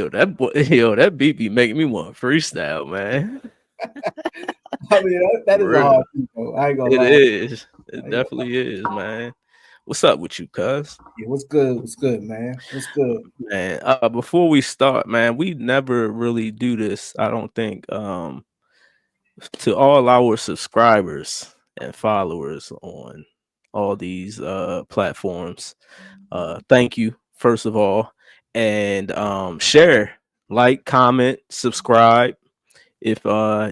that beat be making me want to freestyle, man. I mean, that For is a real. hard thing, though. I ain't gonna It lie. is. I It ain't gonna lie. definitely is, man. What's up with you, cuz? Yeah, what's good? What's good, man? What's good? Man, before we start, man, we never really do this, I don't think. To all our subscribers and followers on all these platforms, thank you, first of all. And share, like, comment, subscribe if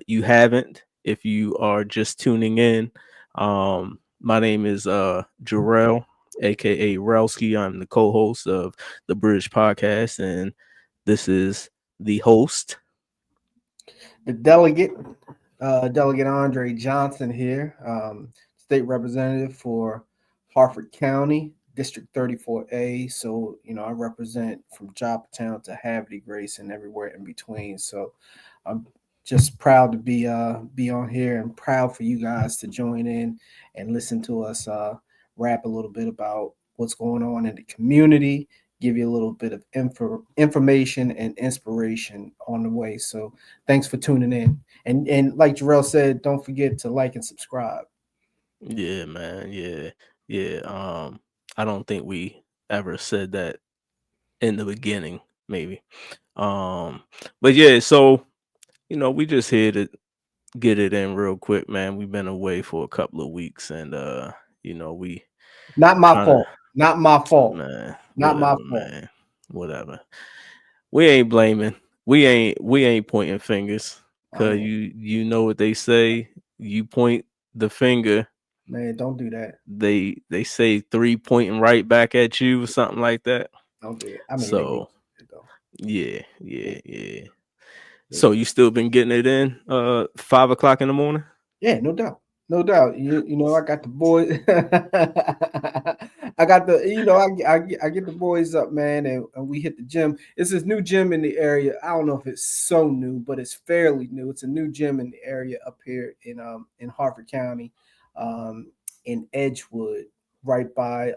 you haven't, if you are just tuning in. My name is Jarrell, aka Rellskii. I'm the co-host of the British Podcast, and this is the host. The delegate, Delegate Andre Johnson here, state representative for Harford County, District 34A. So, I represent from Joppatown to Havre de Grace and everywhere in between. So, I'm just proud to be on here and proud for you guys to join in and listen to us rap a little bit about what's going on in the community, give you a little bit of information and inspiration on the way. So thanks for tuning in. And like Jarrell said, don't forget to like and subscribe. Yeah, man. Yeah, yeah. I don't think we ever said that in the beginning, maybe. Um, but yeah, so we just here to get it in real quick, man. We've been away for a couple of weeks, and we Not my trying to, fault. Not my fault. man, Not my whatever, fault. man, whatever. We ain't blaming. We ain't pointing fingers, I cause mean, you know what they say. You point the finger, man, don't do that. they say three pointing right back at you or something like that. Don't do it. I mean, they do So it though. yeah, Yeah, yeah, yeah. yeah. So you still been getting it in 5 o'clock in the morning? Yeah, no doubt. No doubt. I got the boys. I got the, I get the boys up, man, and we hit the gym. It's this new gym in the area. I don't know if it's so new, but it's fairly new. It's a new gym in the area up here in Harford County, um, in Edgewood, right by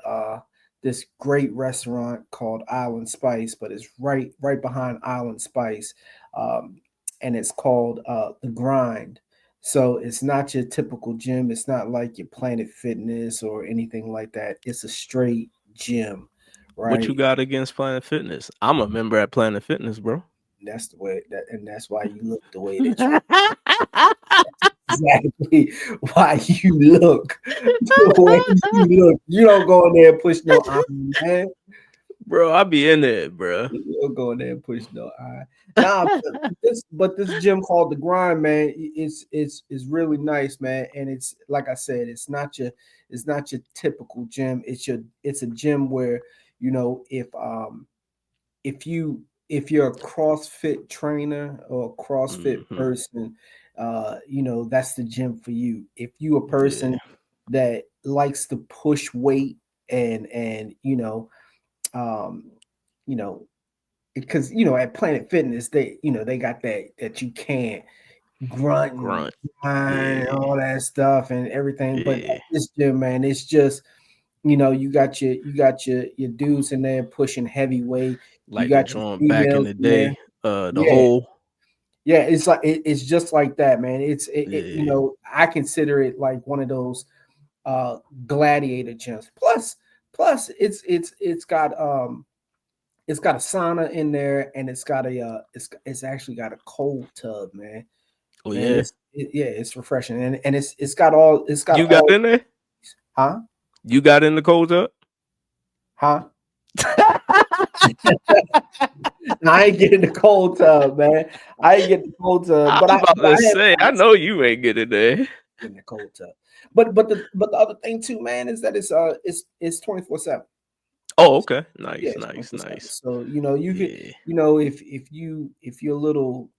this great restaurant called Island Spice, but it's right behind Island Spice, um, and it's called The Grind. So it's not your typical gym. It's not like your Planet Fitness or anything like that. It's a straight gym, What right? you got against Planet Fitness? I'm a member at Planet Fitness, bro. That's the way that, and that's why you look the way that you exactly why you look the way you look. You don't go in there and push no iron, man. Bro, I be in there, bro. You don't go in there and push no iron. Nah, but this gym called the Grind, man, it's really nice, man. And it's like I said, it's not your typical gym. It's a gym where if you're a CrossFit trainer or a CrossFit Hmm. person, that's the gym for you. If you a person Yeah, that likes to push weight and um, you know, because at Planet Fitness they got that you can't grunt and grunt. grind and Yeah, all that stuff and everything. But yeah. at this gym, man, it's just you got your dudes in there pushing heavyweight. You Like the got your joint back in females the in there. day. The Yeah, whole. yeah. It's like it's just like that, man. Yeah, I consider it like one of those uh gladiator gyms. Plus, it's got a sauna in there, and it's actually got a cold tub, man. oh Man, yeah. yeah, it's refreshing, and it's got You got all in there? huh You got in the cold tub? huh. I ain't getting the cold tub, man. I ain't getting the cold tub, I but was I about but to I have say, I know you ain't getting there. in the cold tub. But the other thing too, man, is that it's 24/7. Oh, okay. Yeah, Nice, it's nice, 24/7. nice. So you could Yeah. if you're a little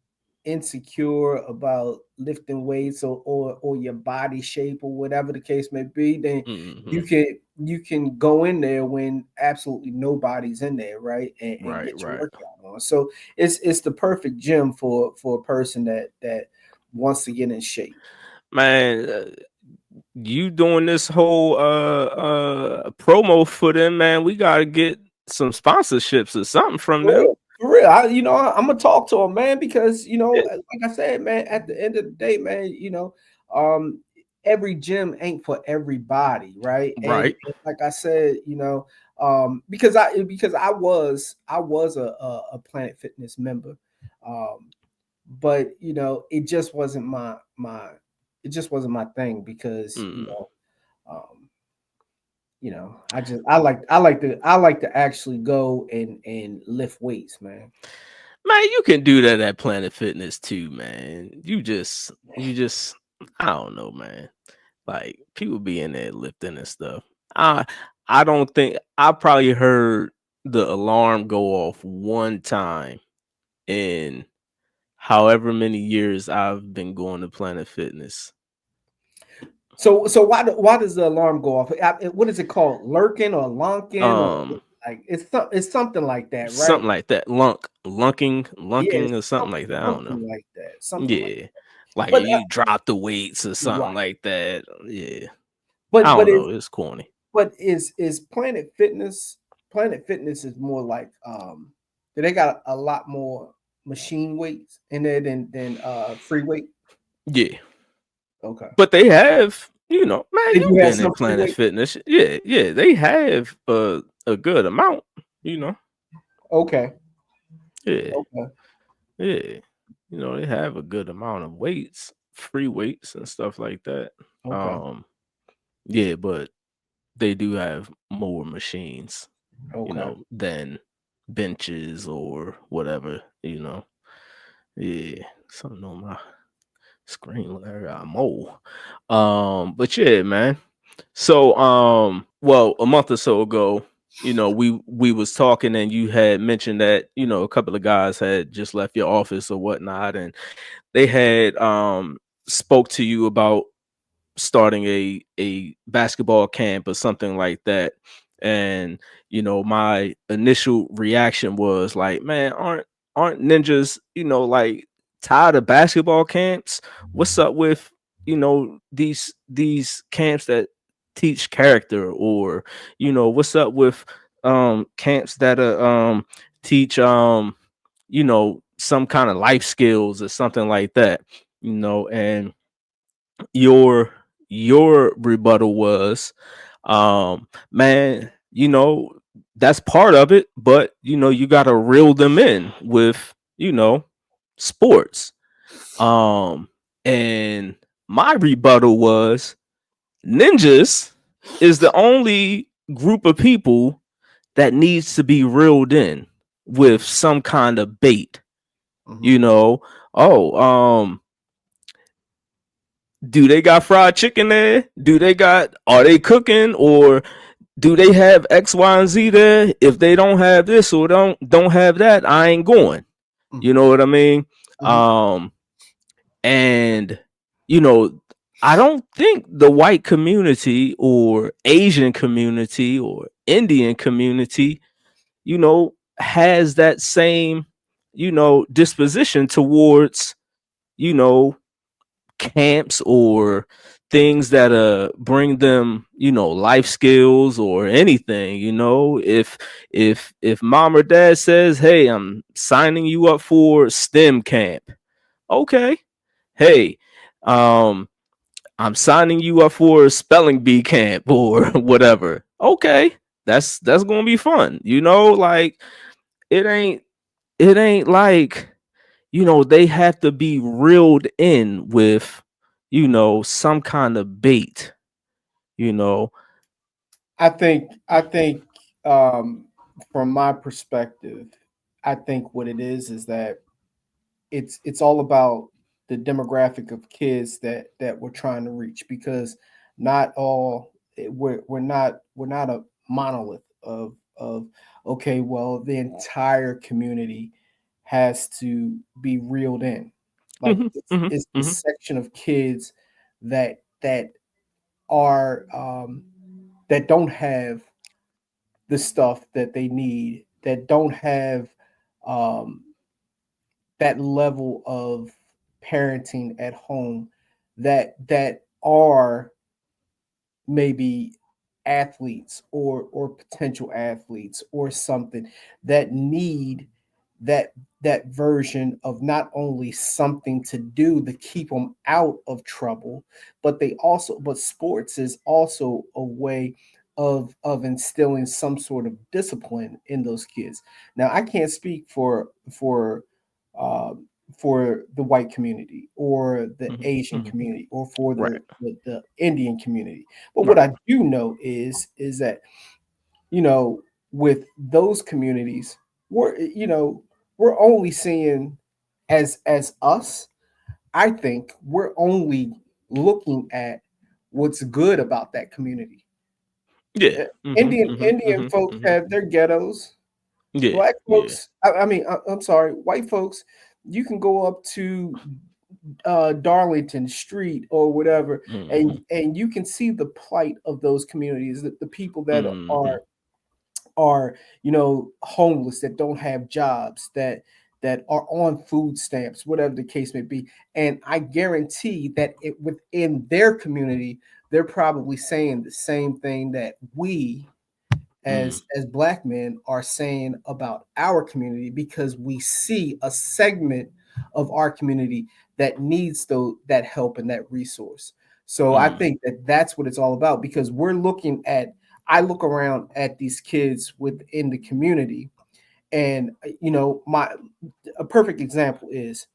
insecure about lifting weights or your body shape or whatever the case may be, then Hmm. you can go in there when absolutely nobody's in there, right? And Right, get your right. workout on. So it's the perfect gym for a person that wants to get in shape. Man, you doing this whole promo for them, man. We gotta get some sponsorships or something from For them. real. For real, I'm gonna talk to him, man, because like I said, man, at the end of the day, man, um, every gym ain't for everybody, right? And, Right. like I said, because I was a Planet Fitness member, um, but it just wasn't my thing because Mm. um, I like to actually go and lift weights, man. Man, you can do that at Planet Fitness too, man. You just I don't know, man. Like people be in there lifting and stuff. I I don't think I probably heard the alarm go off one time in however many years I've been going to Planet Fitness. So why does the alarm go off? What is it called? Lurking or lonking or Um like it's something like that, right? Something like that. Lunking, Yeah, lunking or it's something like that. I don't know. something like that. Something like Yeah. Like but you drop the weights or something right. like that. Yeah. I But don't but know. is It's corny. but is Planet Fitness is more like they got a lot more machine weights in there than free weight. Yeah. Okay. But they have, man, They do you've have been in some free Planet weight. Fitness. Yeah, yeah. They have a good amount, you know. Okay. Yeah, Okay. yeah. They have a good amount of weights, free weights and stuff like that. Okay. Um, yeah, but they do have more machines, Okay. than benches or whatever. Yeah. Something on my screen whenever I mole. But yeah, man. So, well, a month or so ago, we was talking and you had mentioned that, a couple of guys had just left your office or whatnot, and they had spoke to you about starting a basketball camp or something like that. And my initial reaction was like, man, aren't ninjas, like tired of basketball camps? What's up with these camps that teach character, or what's up with camps that teach some kind of life skills or something like that, and your your rebuttal was, man, that's part of it, but you got to reel them in with sports. Um and my rebuttal was, ninjas is the only group of people that needs to be reeled in with some kind of bait. Hmm. you know oh, do they got fried chicken there? Are they cooking, or do they have X, Y, and Z there? If they don't have this or don't have that, I ain't going. You Hmm. know what I mean? Hmm. Um, and you know, I don't think the white community or Asian community or Indian community, has that same, disposition towards, you know, camps or things that bring them life skills or anything. If mom or dad says, hey, I'm signing you up for STEM camp, okay. Hey, um I'm signing you up for spelling bee camp or whatever, okay. That's gonna be fun. Like, it ain't like, they have to be reeled in with, some kind of bait, you know. I think from my perspective, I think what it is that it's all about the demographic of kids that we're trying to reach because not all we're not a monolith of okay, well, the entire community has to be reeled in. Like Mhm, it's, mhm, it's the mhm, section of kids that are that don't have the stuff that they need, that don't have um, that level of parenting at home, that are maybe athletes or potential athletes or something that need that that version of not only something to do to keep them out of trouble, but sports is also a way of instilling some sort of discipline in those kids. Now I can't speak uh, for the white community or the Mhm, Asian mhm. community or for Right, the Indian community. But what right. I do know is that, you know, with those communities, we're only seeing as us, I think we're only looking at what's good about that community. Yeah. Uh, Mhm, mhm, Indian mhm, folks mhm. have their ghettos. Yeah, Black yeah. folks, I'm sorry, white folks, you can go up to Darlington Street or whatever, Mhm, and you can see the plight of those communities, the people that mhm, are homeless, that don't have jobs, that are on food stamps, whatever the case may be. And I guarantee that within their community, they're probably saying the same thing that we mm, as black men are saying about our community, because we see a segment of our community that needs that help and that resource. So I mm, think that that's what it's all about, because we're looking at I look around at these kids within the community, and my a perfect example is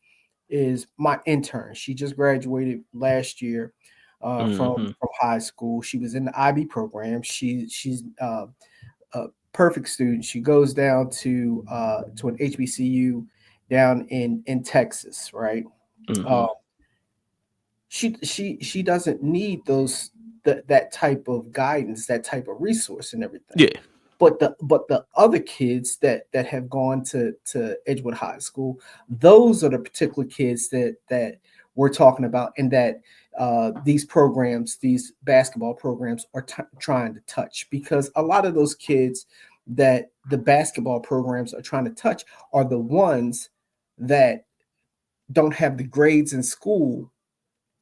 my intern. She just graduated last year mhm, from high school. She was in the IB program. She's a perfect student. She goes down to an HBCU down in Texas, right? Uh, mhm. she doesn't need that type of guidance, that type of resource, and everything. Yeah. But the other kids that have gone to Edgewood High School, those are the particular kids that we're talking about, and that these programs, these basketball programs, are trying to touch, because a lot of those kids that the basketball programs are trying to touch are the ones that don't have the grades in school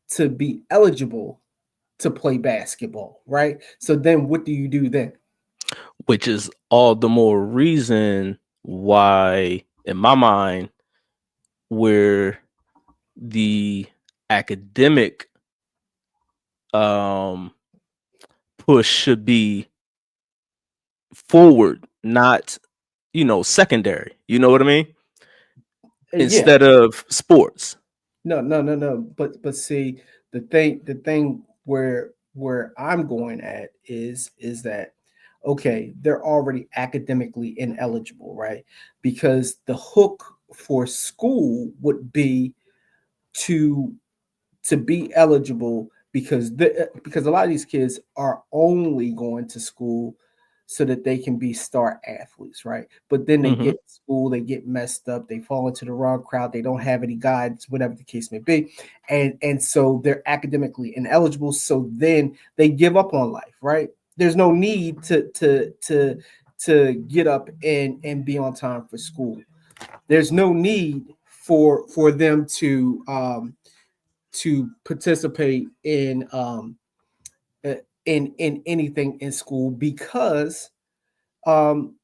to be eligible to play basketball, right? So then what do you do then? Which is all the more reason why, in my mind, where the academic um push should be forward, not, secondary. You know what I mean? Yeah, Instead of sports. no. But see, the thing where I'm going at is that, okay, they're already academically ineligible, right? Because the hook for school would be to to be eligible, because a lot of these kids are only going to school so that they can be star athletes, right? But then they Mhm. get to school, they get messed up, they fall into the wrong crowd, they don't have any guides, whatever the case may be, and so they're academically ineligible. So then they give up on life, right? There's no need to get up and be on time for school. There's no need for them to participate in anything in school, because um,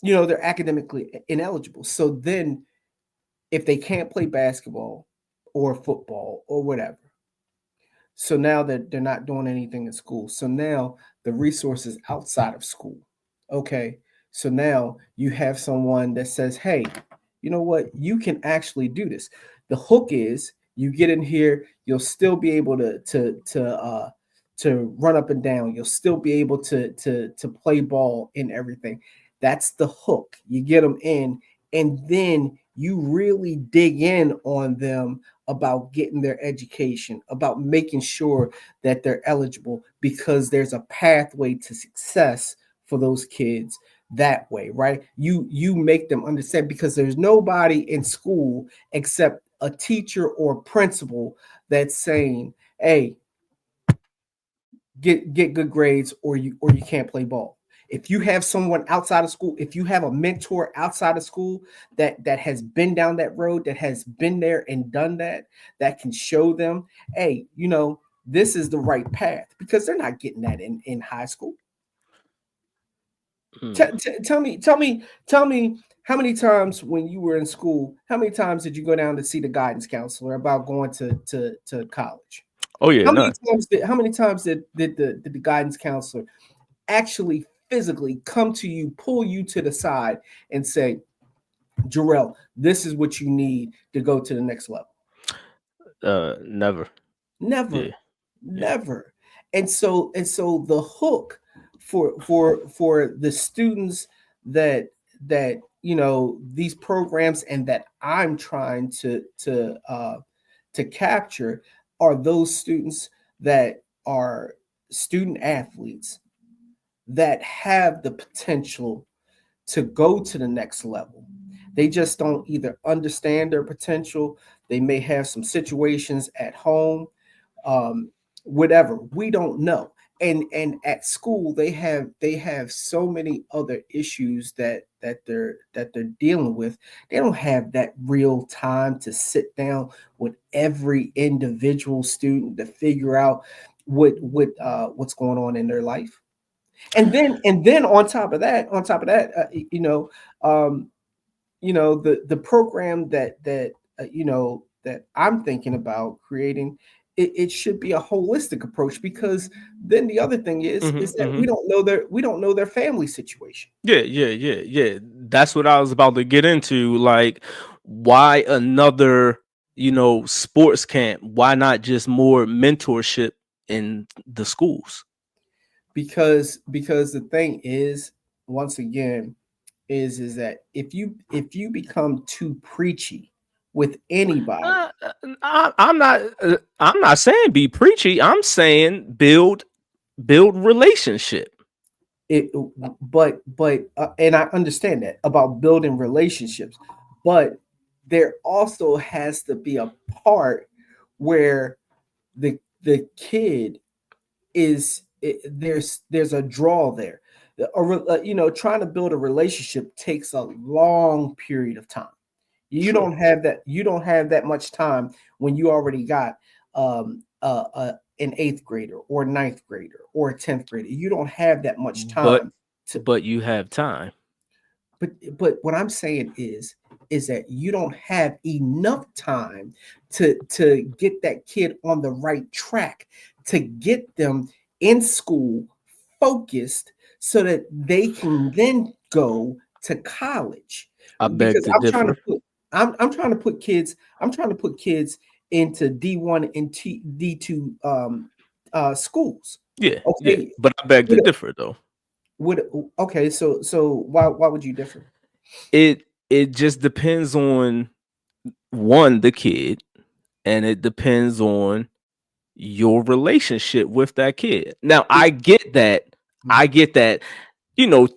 they're academically ineligible. So then, if they can't play basketball or football or whatever, so now that they're not doing anything in school, so now the resources outside of school. Okay, so now you have someone that says, "Hey, you know what? You can actually do this." The hook is you get in here, you'll still be able to run up and down. You'll still be able to play ball and everything. That's the hook. You get them in, and then you really dig in on them about getting their education, about making sure that they're eligible, because there's a pathway to success for those kids that way, right? You make them understand, because there's nobody in school except a teacher or principal that's saying, "Hey, get good grades, or you can't play ball." If you have someone outside of school, if you have a mentor outside of school that has been down that road, that has been there and done that can show them, "Hey, this is the right path," because they're not getting that in high school. Mm. Tell me how many times when you were in school, how many times did you go down to see the guidance counselor about going to college? Oh yeah, none. How many times did the guidance counselor actually physically come to you, pull you to the side, and say, Jarrell, this is what you need to go to the next level? Never. Yeah, Never, yeah. never. And so the hook for the students that these programs and that I'm trying to capture are those students that are student athletes that have the potential to go to the next level. They just don't either understand their potential. They may have some situations at home, um, whatever. We don't know. And at school they have so many other issues that they're dealing with. They don't have that real time to sit down with every individual student to figure out what's going on in their life. And then on top of that, um, the program that I'm thinking about creating, it should be a holistic approach, because then the other thing is that Hmm. we don't know their family situation. Yeah, yeah, yeah, yeah. That's what I was about to get into. Like, why another, sports camp? Why not just more mentorship in the schools? Because the thing is, once again, is that if you become too preachy with anybody, Uh, I'm not. I'm not saying be preachy. I'm saying build relationship. it but and I understand that about building relationships, but there also has to be a part where the kid there's a draw there. Trying to build a relationship takes a long period of time. True, You don't have that much time when you already got an eighth grader or a ninth grader or a 10th grader. You don't have that much but time to. but you have time. But what I'm saying is that you don't have enough time to get that kid on the right track, to get them in school focused, so that they can then go to college. I beg Because to differ. I'm trying to put kids I'm trying to put kids into D1 and D2 schools. Yeah, yeah. Okay. But I beg to Would, differ though. would okay, so why would you differ? It just depends on one the kid, and it depends on your relationship with that kid. Now, I get that. I Mhm, get that.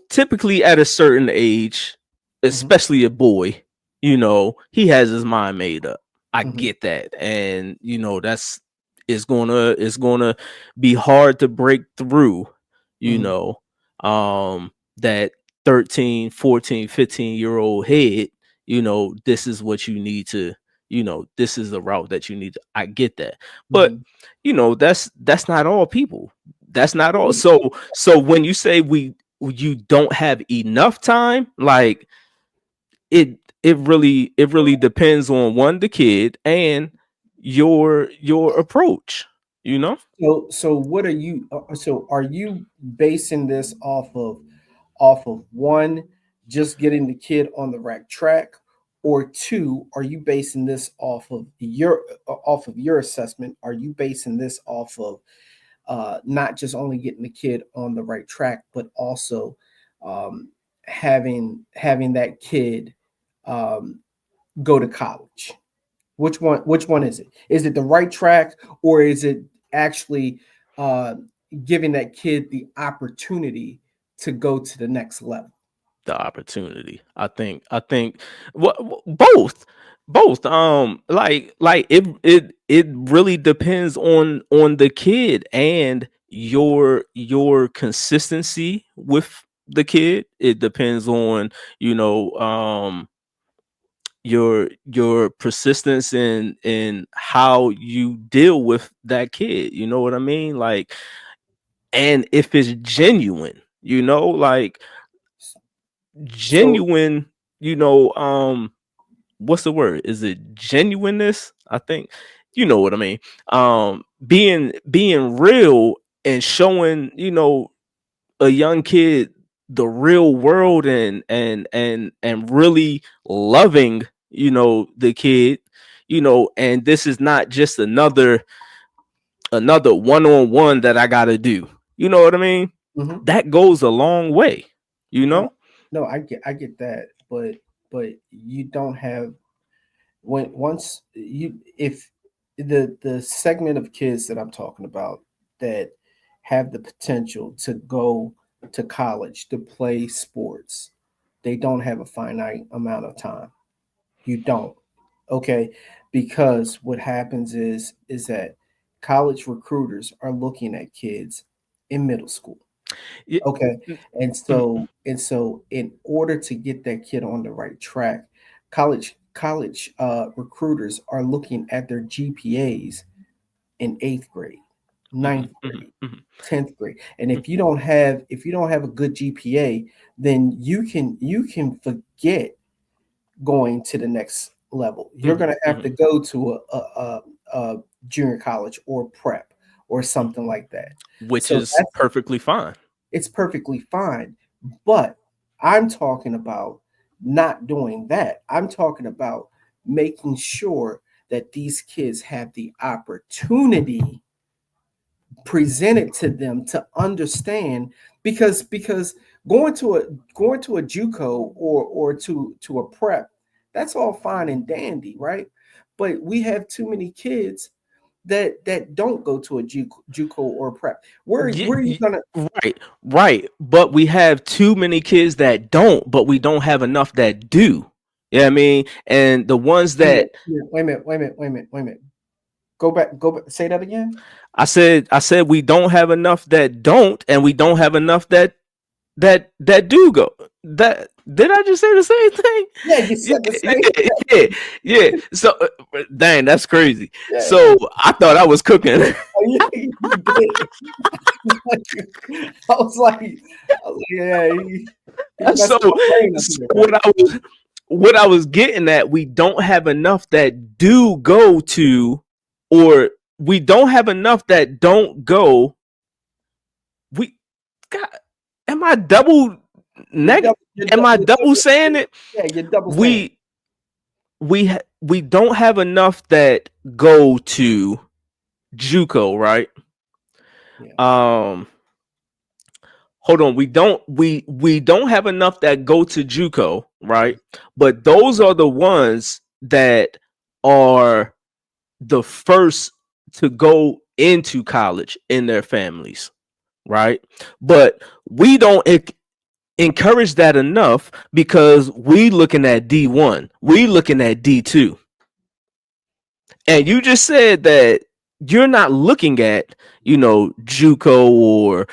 Typically at a certain age, mhm, especially a boy, he has his mind made up. I mhm, get that. And that's it's gonna be hard to break through, you mhm, know, that 13, 14, 15-year-old head, this is what you need to, this is the route that you need to. I get that. But mhm. that's not all people. That's not all. So when you say you don't have enough time, like it really depends on one the kid and your approach, you know? So what are you? So are you basing this off of one, just getting the kid on the right track, or two, are you basing this off of your assessment? Are you basing this off of not just only getting the kid on the right track, but also um, having that kid um, go to college? Which one is it? Is it the right track, or is it actually uh, giving that kid the opportunity to go to the next level? The opportunity. I think what both like it really depends on the kid and your consistency with the kid. It depends on your persistence in how you deal with that kid, you know what I mean? Like, and if it's genuine, like So genuine. what's the word? Is it genuineness? I think you know what I mean. Being real and showing, a young kid the real world, and really loving, the kid, and this is not just another one-on-one that I gotta do. You know what I mean? Hmm. That goes a long way, you No, know? no, I get that, but you don't have when once you if the segment of kids that I'm talking about that have the potential to go to college to play sports, they don't have a finite amount of time. You don't. Okay? Because what happens is that college recruiters are looking at kids in middle school. Yeah. Okay. And Mhm, so in order to get that kid on the right track, college recruiters are looking at their GPAs in 8th grade, mhm, ninth mhm, grade, mhm, 10th grade. And mhm, if you don't have a good GPA, then you can forget going to the next level. You're mhm, going to have mhm, to go to a junior college or prep or mhm. something like that. Which So is perfectly fine. it's perfectly fine. But I'm talking about not doing that. I'm talking about making sure that these kids have the opportunity presented to them to understand, because going to a JUCO or to a prep, that's all fine and dandy, right? But we have too many kids that don't go to a JUCO or prep. Where are you Ye- gonna? right, right. But we have too many kids that don't, but we don't have enough that do. Yeah, I mean, and the ones that Wait a minute, wait a minute, wait a minute, wait a minute. Go back. Say that again. I said we don't have enough that don't, and we don't have enough that do go. That did I just say the same thing? Yeah, you said the Yeah, same. yeah, yeah, yeah. So dang, that's crazy. Yeah, So I thought I was cooking. yeah, you did. I was like, yeah, he so, messing my brain up so here, right? what I was getting at, we don't have enough that do go to, or we don't have enough that don't go. We got. Am I double You're neg? double, you're, Am dou- I you're double double, saying it? yeah, you're double saying. We we don't have enough that go to JUCO, right? Yeah. Um, hold on. We don't have enough that go to JUCO, right? But those are the ones that are the first to go into college in their families, right? But we don't encourage that enough because we looking at D1, we looking at D2. And you just said that you're not looking at, JUCO or,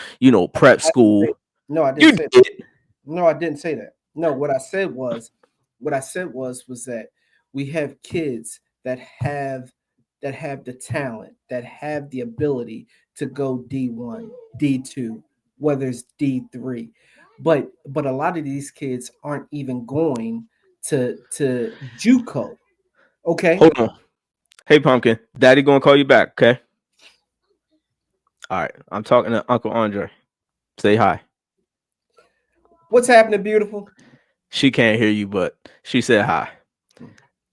prep I didn't say, school. no, I didn't You say did. No, I didn't say that. No, what I said was that we have kids that have the talent, that have the ability to go D1, D2, whether it's D3. But a lot of these kids aren't even going to JUCO. Okay? Hold on. Hey, Pumpkin. Daddy gonna call you back, okay? All right. I'm talking to Uncle Andre. Say hi. What's happening, beautiful? She can't hear you, but she said hi.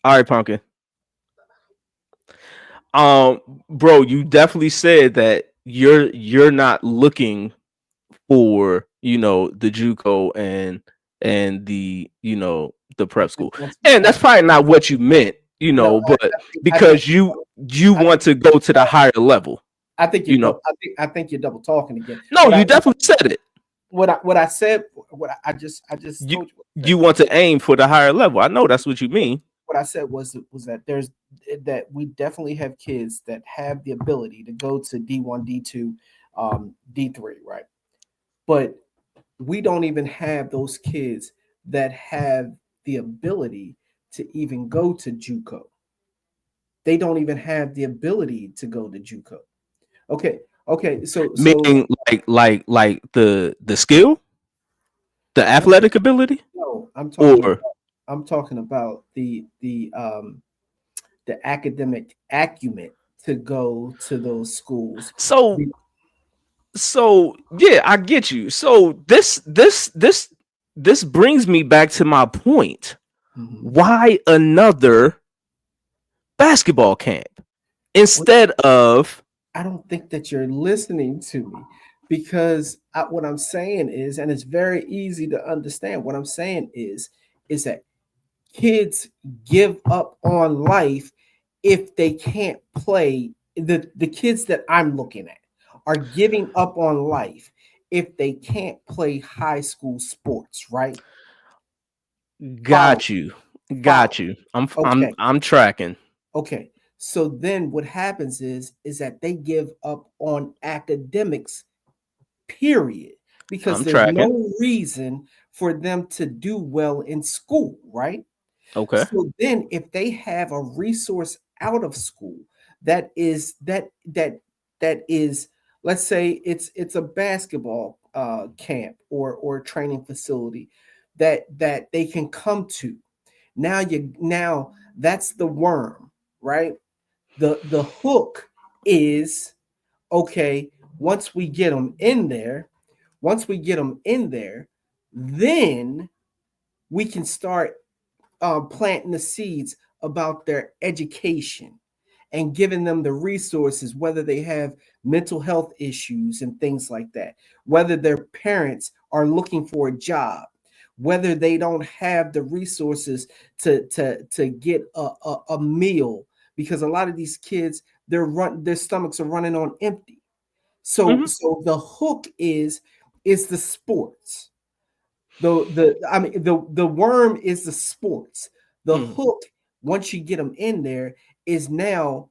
All right, Pumpkin. Bro, you definitely said that you're not looking for, the JUCO and the prep school. And I, that's probably not what you meant, no, but I think because you I want think to go to the higher level, I think you're you know. double. I think you're double talking again. No, you definitely said it. What I said. I just You told you what I said. you want to aim for the higher level. I know that's what you mean. What I said was that we definitely have kids that have the ability to go to D1, D2, D3, right? But we don't even have those kids that have the ability to even go to JUCO. They don't even have the ability to go to JUCO. Okay, okay. So Meaning like the skill, the I'm athletic ability, no, I'm talking or about. I'm talking about the academic acumen to go to those schools. So Be- so yeah, I get you. So this brings me back to my point. Mhm. Why another basketball camp What instead of I don't think that you're listening to me because what I'm saying is, and it's very easy to understand. What I'm saying is that kids give up on life if they can't play. The kids that I'm looking at are giving up on life if they can't play high school sports, right? Follow, got you, follow. got you. I'm I'm Okay, I'm tracking. okay. So then what happens is that they give up on academics, period, because I'm there's tracking. no reason for them to do well in school, right? Okay. So then if they have a resource out of school that is, let's say it's a basketball camp or training facility that they can come to. Now that's the worm, right? The hook is, okay, once we get them in there, once we get them in there, then we can start planting the seeds about their education and giving them the resources, whether they have mental health issues and things like that, whether their parents are looking for a job, whether they don't have the resources to get a meal, because a lot of these kids, their stomachs are running on empty. So Hmm. so the hook is the sports. The worm is the sports. The Hmm. hook, once you get them in there, is now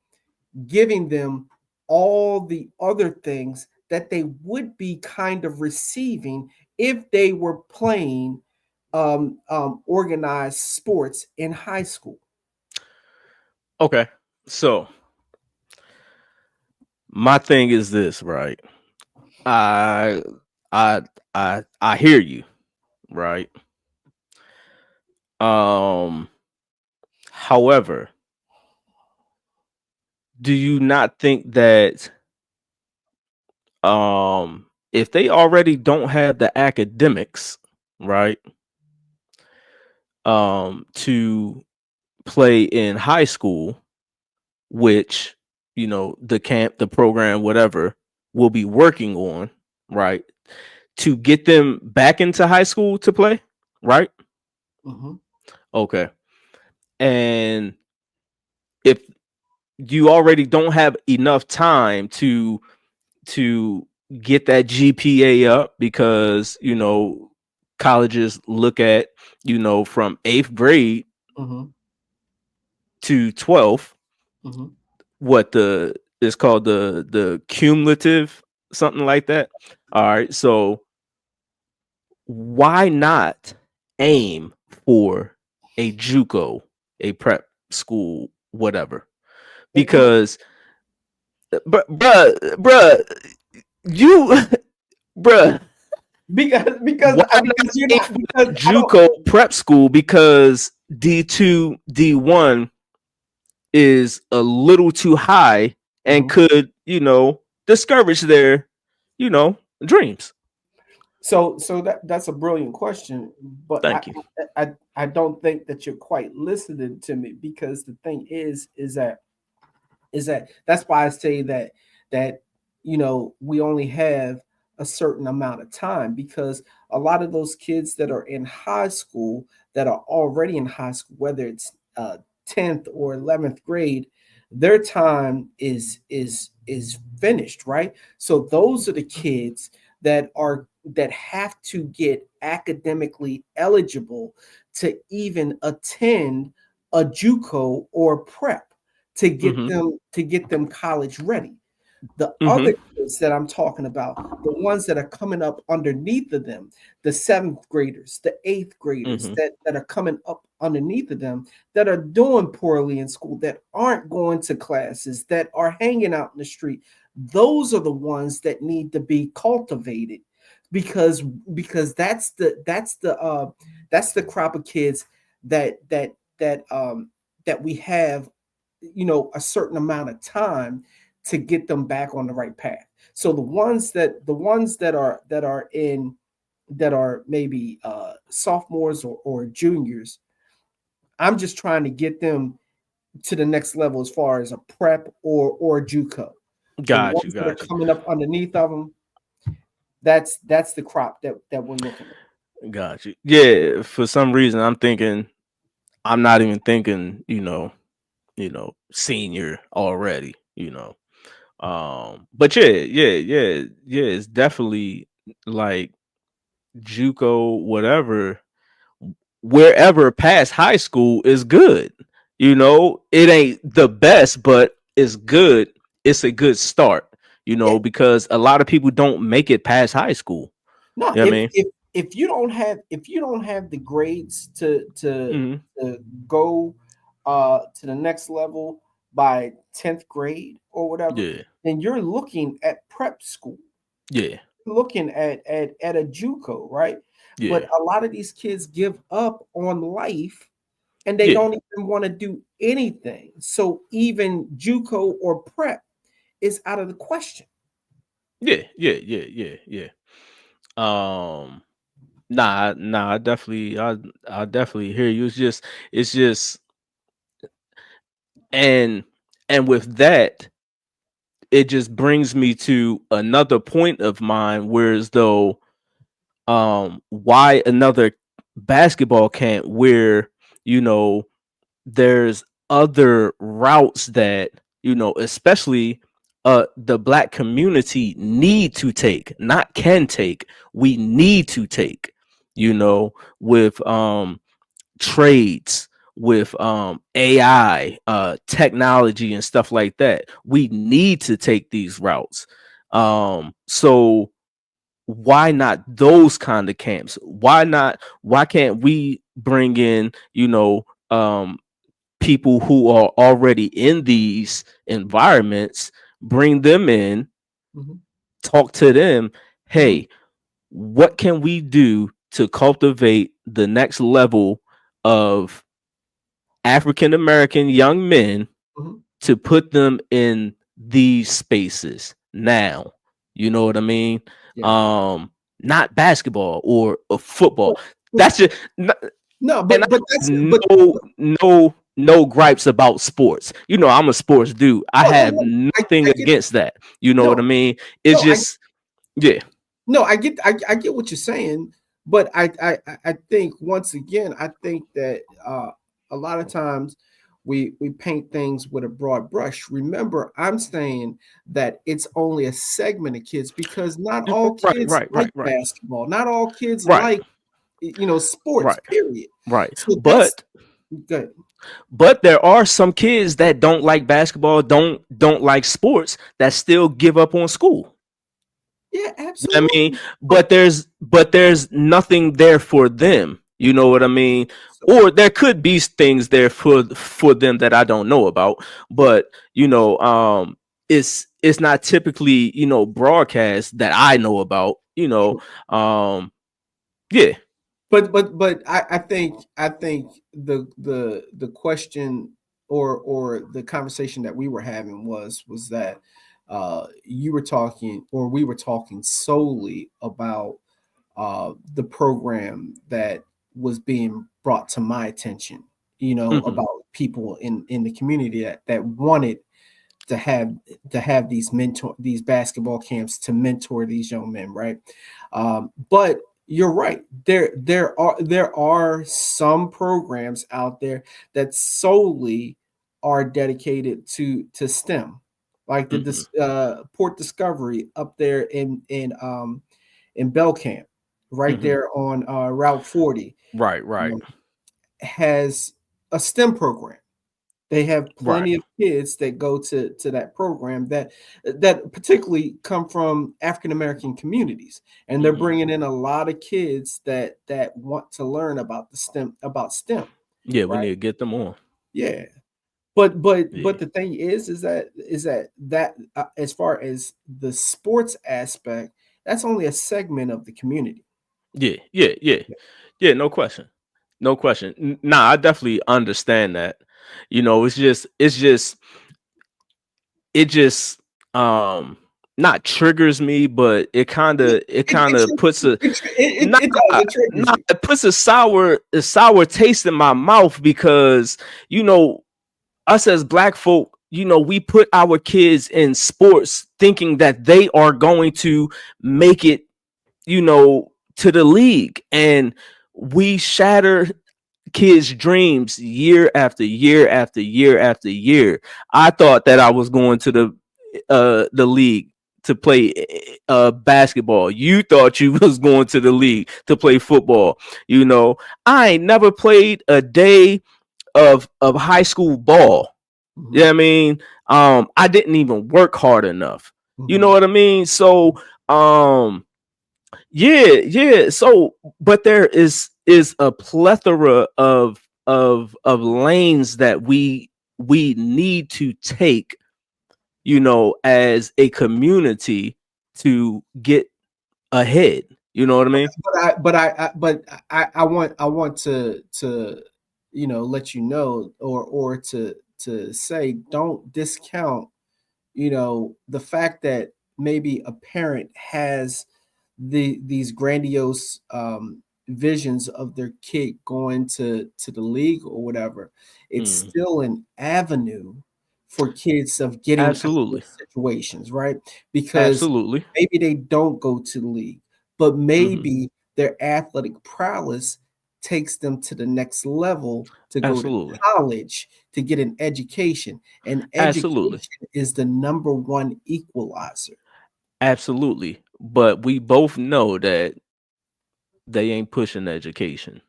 giving them all the other things that they would be kind of receiving if they were playing organized sports in high school. Okay. So my thing is this, right? I I I hear you, right? Um However, do you not think that if they already don't have the academics, right, to play in high school, which the camp, the program, whatever, will be working on, right, to get them back into high school to play, right? Hmm. Okay. And if you already don't have enough time to get that GPA up, because colleges look at from 8th grade Hmm. to 12th, Hmm. what the is called the cumulative, something like that. All right, so why not aim for a JUCO, a prep school, whatever? Well, Because bruh, you bruh, because why not because you're aim not, for because that I don't. JUCO prep school? Because D2, D1 is a little too high and Mhm. could, discourage their, dreams. So that's a brilliant question, but Thank you. I don't think that you're quite listening to me, because the thing is that that's why I say that we only have a certain amount of time, because a lot of those kids that are in high school, that are already in high school, whether it's 10th or 11th grade, their time is finished, right? So those are the kids that have to get academically eligible to even attend a JUCO or prep, Mhm. to get them college ready. The other Mhm. kids that I'm talking about, the ones that are coming up underneath of them, the seventh graders, the eighth graders Mhm. that are coming up underneath of them, that are doing poorly in school, that aren't going to classes, that are hanging out in the street, those are the ones that need to be cultivated, because because that's the crop of kids that that we have, a certain amount of time to get them back on the right path. So the ones that are maybe sophomores or juniors, I'm just trying to get them to the next level as far as a prep or a JUCO. The Got you, ones that are got you, coming up underneath of them, that's the crop that we're looking at. got you. Yeah, for some reason I'm thinking I'm not even thinking, senior already, but yeah, yeah, it's definitely like JUCO, whatever, wherever past high school is good. It ain't the best, but it's good. It's a good start, Yeah. because a lot of people don't make it past high school. No, You know what I mean? if you don't have the grades Hmm. to go to the next level by 10th grade or whatever, Yeah, then you're looking at prep school, yeah, looking at a JUCO, right? But yeah, a lot of these kids give up on life and they yeah, don't even want to do anything. So even JUCO or prep is out of the question. yeah, yeah, yeah, yeah, yeah. Um, nah, I definitely hear you. It's just, and and with that, it just brings me to another point of mine, whereas though, why another basketball camp where, you know there's other routes that, especially the black community need to take, not can take, we need to take, with trades, with AI, technology and stuff like that. We need to take these routes. So why not those kind of camps? Why can't we bring in, people who are already in these environments, bring them in, Mhm, talk to them? mhm, Hey, what can we do to cultivate the next level of African American young men, mhm. to put them in these spaces now? You know what I mean? Yeah. Um, Not basketball or football. But, but That's just, no, and I but have that's but no gripes about sports. I'm a sports dude. I no, no, have no. nothing I get against that. You know what no, I mean? It's no, I just, yeah. no, I get what you're saying, but I think once again, I think that a lot of times we paint things with a broad brush. Remember, I'm saying that it's only a segment of kids because not all Right, kids right, like right, right, basketball. Not all kids right, like sports. right, Period. right. So that's But good. there are some kids that don't like basketball, don't like sports, that still give up on school. Yeah, You know what I mean? absolutely. But But there's nothing there for them. You know what I mean? so, Or there could be things there for them that I don't know about. But it's not typically, broadcast that I know about. Um, yeah. but I think the question or the conversation that we were having was that you were talking or we were talking solely about the program that was being brought to my attention, Hmm. about people in the community that wanted to have these basketball camps to mentor these young men, right? But you're right. There are some programs out there that solely are dedicated to STEM, like Hmm. Port Discovery up there in Belcamp, right Hmm. there on Route 40, Right, right, um, has a STEM program. They have right. plenty of kids that go to that program that particularly come from African American communities, and they're Hmm. bringing in a lot of kids that want to learn about STEM, Yeah, we right? need to get them on. Yeah, but Yeah, the thing is that as far as the sports aspect, that's only a segment of the community. yeah, yeah, yeah, yeah. No question. No question. Nah, I definitely understand that. It just um not triggers me, but it It kind it, of puts a nah, it does. It triggers nah, you. it puts a sour taste in my mouth because you know us as black folk, we put our kids in sports thinking that they are going to make it, to the league, and we shatter kids' dreams year after year after year after year. I thought that I was going to the league to play basketball. You thought you was going to the league to play football. I ain't never played a day of high school ball. You know Hmm. what I mean? I didn't even work hard enough. You know Hmm. what I mean? So, yeah, yeah. So, but there is a plethora of lanes that we need to take, as a community to get ahead. You know what I mean? I want to let you know, or to say, don't discount the fact that maybe a parent has these grandiose visions of their kid going to the league or whatever. It's Mm, still an avenue for kids of getting out of absolutely, situations, right? Because absolutely. maybe they don't go to the league, but Hmm. maybe their athletic prowess takes them to the next level to go to Absolutely, college to get an education. And absolutely, education is the number one equalizer. absolutely. But we both know that they ain't pushing education.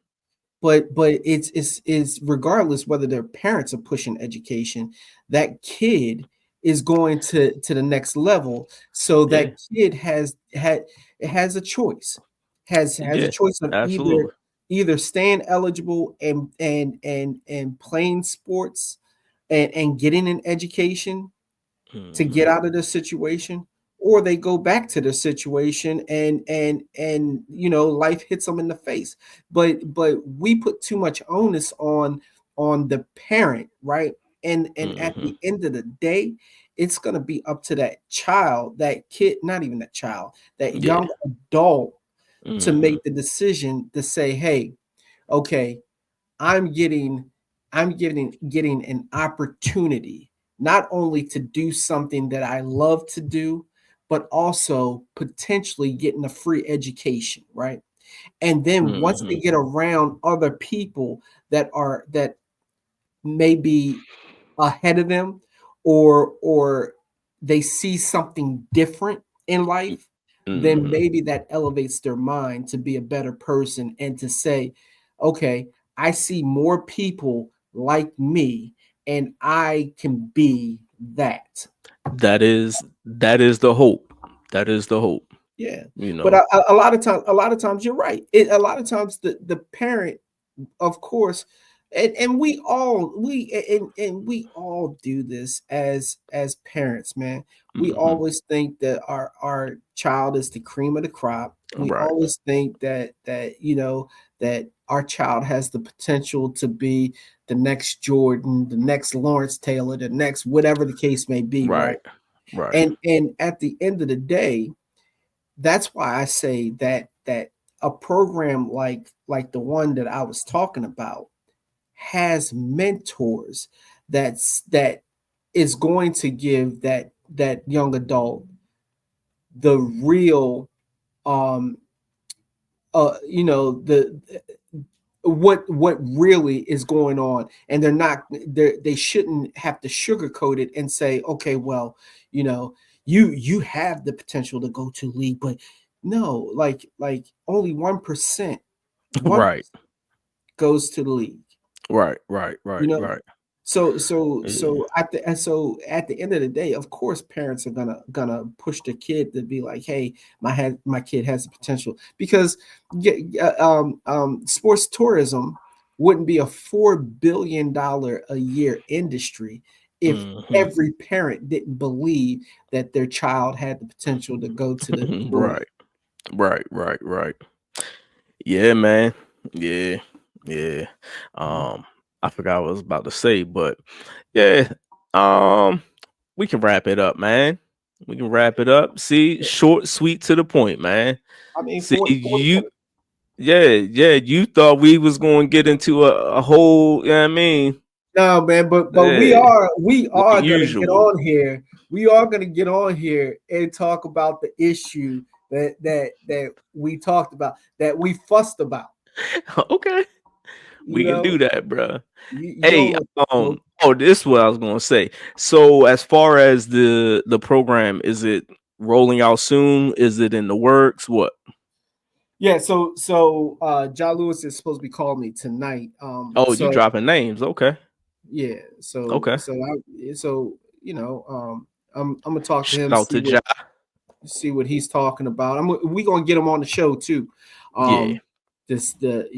But it's regardless whether their parents are pushing education, that kid is going to the next level. So Yeah, that kid has a choice, has a yeah, choice of absolutely. either staying eligible and playing sports and getting an education to Hmm. get out of this situation, or they go back to the situation and life hits them in the face. But we put too much onus on the parent, right? And at Hmm. the end of the day, it's going to be up to that child, that kid, not even that child, that Yeah. young adult, to Hmm. make the decision to say, hey, okay, I'm getting an opportunity not only to do something that I love to do, but also potentially getting a free education, right? And then once they Hmm. get around other people that may be ahead of them, or they see something different in life, then Hmm. maybe that elevates their mind to be a better person and to say, okay, I see more people like me and I can be that. That is the hope. That is the hope. Yeah. You But know. a lot of times you're right. A lot of times the parent, of course, and we all do this as parents, man. We Hmm. always think that our child is the cream of the crop. We Right. always think that our child has the potential to be the next Jordan, the next Lawrence Taylor, the next whatever the case may be, right? Right. Right. And at the end of the day, that's why I say that a program like the one that I was talking about has mentors that is going to give that young adult the real um the what really is going on, and they shouldn't have to sugarcoat it and say, okay, well, you know you have the potential to go to league, but no, like only 1% Right. goes to the league. Right. Right. you Right. know Right. so so Yeah. so at the and so at the end of the day, of course, parents are gonna push the kid to be like, hey, my kid has the potential, because sports tourism wouldn't be a $4 billion a year industry if Hmm. every parent didn't believe that their child had the potential to go to the league. Right. Right. Right. Right. Yeah, man. Yeah. Yeah. Mhm. I forgot what I was about to say, but yeah. Um, we can wrap it up, man. We can wrap it up. See, short, sweet, to the point, man. I mean, See, for yeah, you thought we was going to get into a whole, you know what I mean? no, man, but Yeah, we like are gonna get usual. on here. We are gonna get on here and talk about the issue that we talked about, that we fussed about. Okay, You we can know, do that, bro. you Hey, don't want to smoke. this is what I was gonna say. So, as far as the program, is it rolling out soon? Is it in the works? What? Yeah, so John Lewis is supposed to be calling me tonight. Oh, you dropping names? Okay, Yeah, so okay. so I so you know, I'm gonna talk to Shout him, out to Ja. see what he's talking about. We gonna get him on the show too. Yeah. Um, this the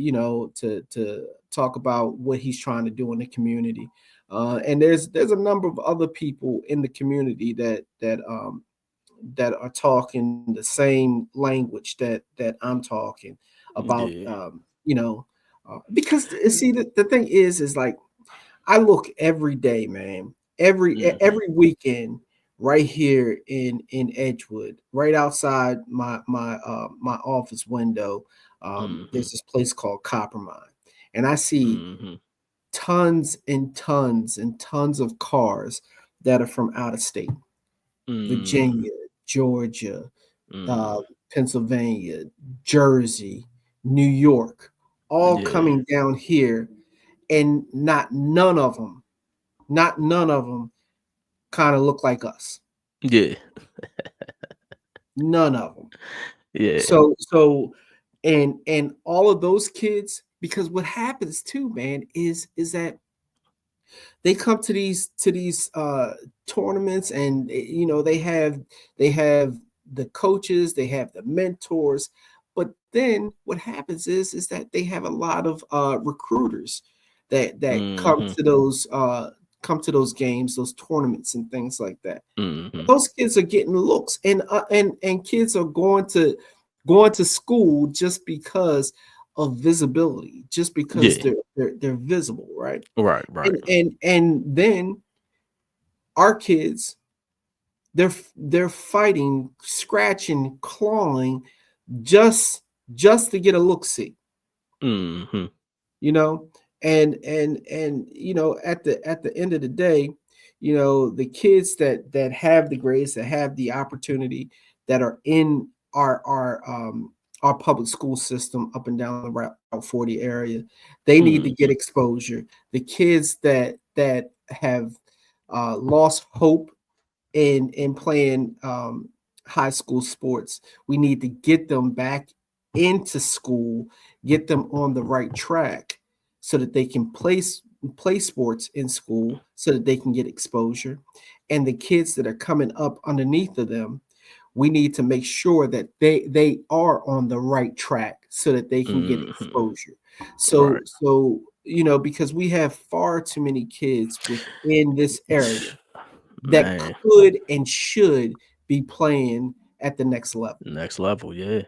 to talk about what he's trying to do in the community. And there's a number of other people in the community that are talking the same language that I'm talking about. Yeah. Because see the thing is like I look every day, man. Hmm. Every weekend, right here in Edgewood, right outside my office window. Hmm. There's this place called Copper Mine, and I see Hmm. tons and tons and tons of cars that are from out of state, Hmm. Virginia, Georgia, uh, Hmm. Pennsylvania, Jersey, New York, all Yeah. coming down here, and not none of them kind of look like us. Yeah. None of them. Yeah. So and all of those kids, because what happens too, man, is that they come to these tournaments, and they have the coaches, they have the mentors, but then what happens is that they have a lot of recruiters that Hmm. come to those games, those tournaments and things like that. Hmm. Those kids are getting looks, and kids are going to school just because of visibility, just because Yeah. they're visible, right? Right. Right. And then our kids, they're fighting, scratching, clawing, just to get a look see, Hmm. you know. And at the end of the day, the kids that have the grades, that have the opportunity, that are in our public school system up and down the Route 40 area, they need to get Hmm. exposure. The kids that have lost hope in playing high school sports, we need to get them back into school, get them on the right track, so that they can play sports in school, so that they can get exposure. And the kids that are coming up underneath of them, we need to make sure that they are on the right track, so that they can get Hmm. exposure. Right. Because we have far too many kids within this area that Man, could and should be playing at the next level. next level. Yeah.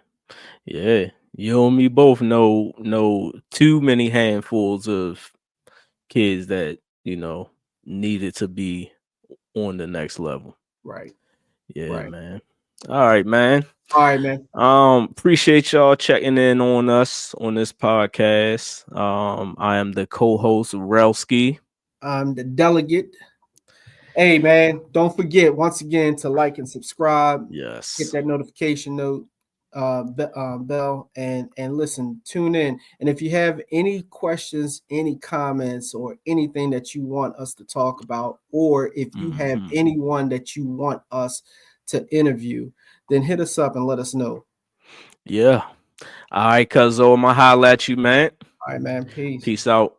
Yeah. You and me both know too many handfuls of kids that, needed to be on the next level. Right. Yeah, Right. man. All right, man. All right, man. Appreciate y'all checking in on us on this podcast. I am the co-host Rellskii. I'm the delegate. Hey, man, don't forget once again to like and subscribe, hit Yes. that notification note bell, and listen, tune in. And if you have any questions, any comments, or anything that you want us to talk about, or if you have Hmm. anyone that you want us to interview, then hit us up and let us know. Yeah. All right, cuzzo, I'ma holla at you, man. All right, man. Peace. Peace out.